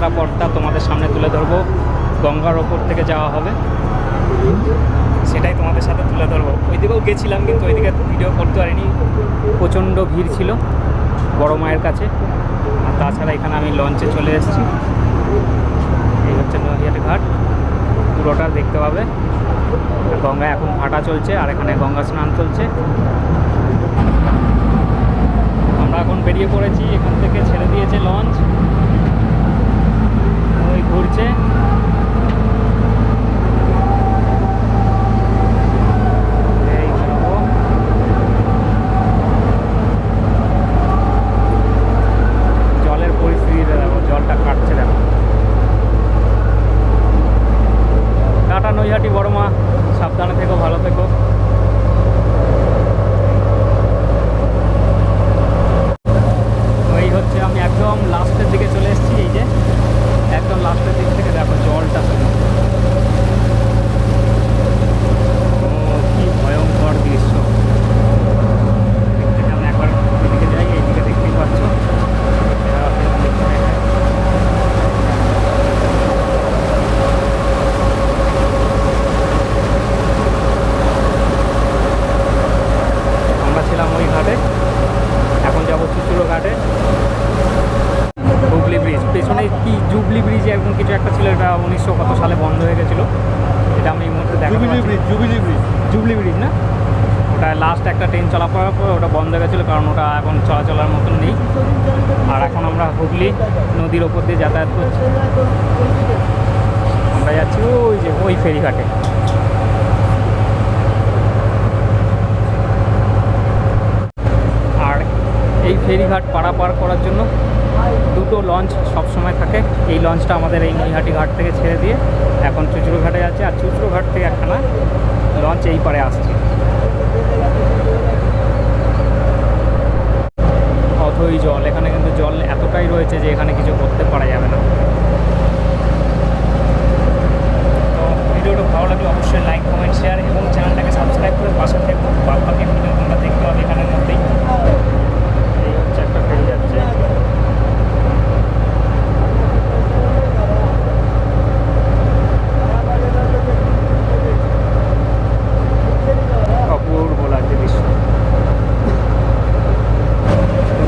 যাত্রাপথটা তোমাদের সামনে তুলে ধরবো। গঙ্গার ওপর থেকে যাওয়া হবে, সেটাই তোমাদের সাথে তুলে ধরবো। ওইদিকেও গেছিলাম কিন্তু ওইদিকে ভিডিও করতে পারিনি, প্রচণ্ড ভিড় ছিল বড় মায়ের কাছে। আর তাছাড়া এখানে আমি লঞ্চে চলে এসেছি। এই হচ্ছে নৈহাটি ঘাট, পুরোটা দেখতে পাবে। গঙ্গা এখন ভাটা চলছে আর এখানে গঙ্গা স্নান চলছে। আমরা এখন বেরিয়ে পড়েছি, এখান থেকে ছেড়ে দিয়েছে লঞ্চ, ওই ঘুরছে। জলের পরিস্থিতিটা দেখো, জলটা কাটছে দেখো। টাটা নৈহাটি বড় মা, সাবধানে থেকো, ভালো থেকো। এই হচ্ছে আমি একদম লাস্টের দিকে চলে এসেছি। এই যে একদম লাস্টের দিক থেকে দেখো জলটা শুধু, কি ভয়ঙ্কর দৃশ্য। আমি একবার এদিকে যাই, এইদিকে দেখতেই পাচ্ছ। আমরা ছিলাম ওই ঘাটে, এখন যাবো চুচুড়ো ঘাটে। হুগলি ব্রিজ পেছনে কি জুবলি ব্রিজ এরকম কিছু একটা ছিল, এটা 1900 কত সালে বন্ধ হয়ে গেছিলো। এটা আমি এই মুহূর্তে দেখো, জুবলি ব্রিজ না, ওটা লাস্ট একটা ট্রেন চলাফেরার পর ওটা বন্ধ হয়ে গেছিলো, কারণ ওটা এখন চলাচলার মতন নেই। আর এখন আমরা হুগলি নদীর ওপর দিয়ে যাতায়াত করছি। আমরা যাচ্ছি ওই যে ওই ফেরিঘাটে। আর এই ফেরিঘাট পারাপার করার জন্য দুটো লঞ্চ সবসময় থাকে। এই লঞ্চটা আমাদের এই নৈহাটি ঘাট থেকে ছেড়ে দিয়ে এখন চুচুড়ো ঘাটে যাচ্ছে, আর চুচুড়ো ঘাট থেকে একখানা লঞ্চ এই পারে আসছে। অথই জল, এখানে কিন্তু জল এতটাই রয়েছে যে এখানে কিছু করতে পারা যাবে না। তো ভিডিওটা ভালো লাগলে অবশ্যই লাইক, কমেন্ট, শেয়ার এবং চ্যানেলটাকে সাবস্ক্রাইব করে পাশে থেকো। বাকি ভিডিও তোমরা দেখতে পাবে এখানের মধ্যেই। এই হচ্ছে একটা ফেরি যাচ্ছে। অপূর্ব লাগছে দৃশ্য।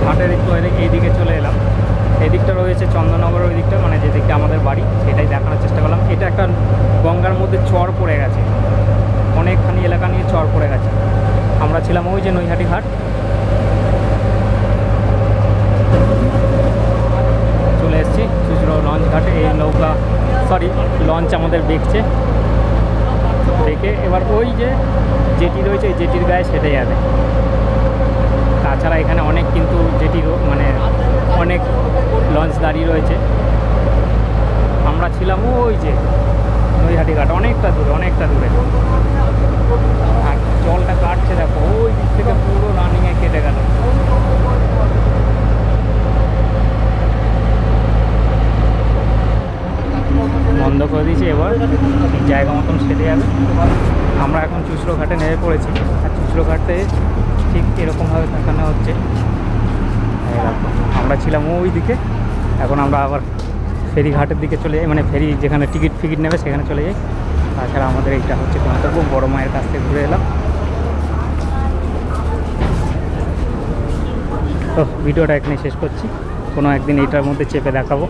ঘাটের একটু এইদিকে চলে এলাম। এদিকটা রয়েছে চন্দননগরের ওই দিকটা, মানে যে দিকটা আমাদের বাড়ি, সেটাই দেখানোর চেষ্টা করলাম। এটা একটা গঙ্গার মধ্যে চর পড়ে গেছে, অনেকখানি এলাকা নিয়ে চর পড়ে গেছে। আমরা ছিলাম ওই যে নৈহাটি ঘাট। চলে এসেছি চুচুড়ো লঞ্চ ঘাটে। এই নৌকা লঞ্চ আমাদের বেঁকছে, বেঁকে এবার ওই যে জেটি রয়েছে, এই জেটির গায়ে সেটাই যাবে। তাছাড়া এখানে অনেক কিন্তু জেটি মানে অনেক লঞ্চ দাঁড়িয়ে রয়েছে। আমরা ছিলাম ওই যে নৈহাটি ঘাট, অনেকটা দূরে। আর জলটা কাটছে দেখো, ওই দিক থেকে পুরো রানিংয়ে কেটে গেল। বন্ধ করে দিয়েছি, এবার জায়গা মতন সেরে যাবে। আমরা এখন চুচুড়ো ঘাটে নেমে পড়েছি। আর চুচুড়ো ঘাটে ঠিক এরকমভাবে দেখানো হচ্ছে। আমরা ছিলাম ওই দিকে, এখন আমরা আবার ফেরিঘাটের দিকে চলে যাই, মানে ফেরি যেখানে টিকিট ফিকিট নেবে সেখানে চলে যাই। তাছাড়া আমাদের এইটা হচ্ছে গন্তব্য। বড় মায়ের কাছ থেকে ঘুরে এলাম। তো ভিডিওটা এখানে শেষ করছি, কোনো একদিন এইটার মধ্যে চেপে দেখাবো।